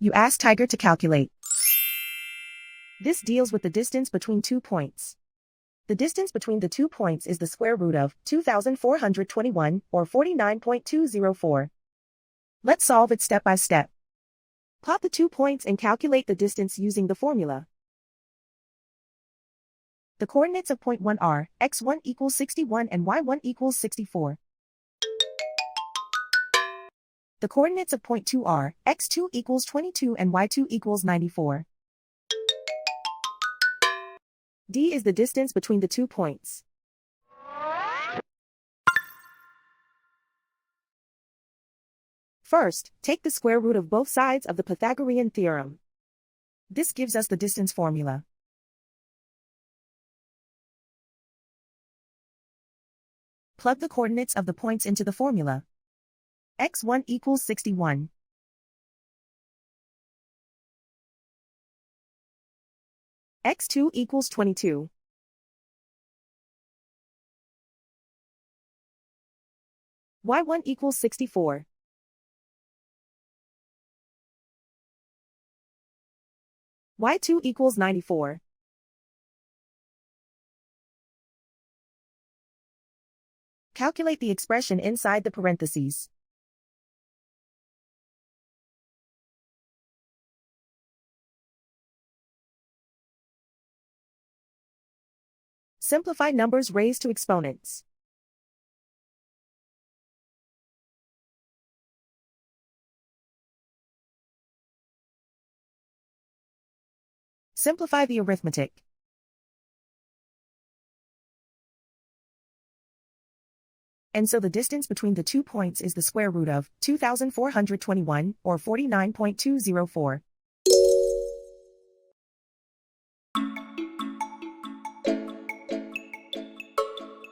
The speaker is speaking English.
You ask Tiger to calculate. This deals with the distance between 2 points. The distance between the 2 points is the square root of 2,421, or 49.204. Let's solve it step by step. Plot the 2 points and calculate the distance using the formula. The coordinates of point 1 are x1 equals 61 and y1 equals 64. The coordinates of point 2 are x2 equals 22 and y2 equals 94. D is the distance between the 2 points. First, take the square root of both sides of the Pythagorean theorem. This gives us the distance formula. Plug the coordinates of the points into the formula. x1 equals 61. x2 equals 22. y1 equals 64. y2 equals 94. Calculate the expression inside the parentheses. Simplify numbers raised to exponents. Simplify the arithmetic. And so the distance between the 2 points is the square root of 2,421, or 49.204.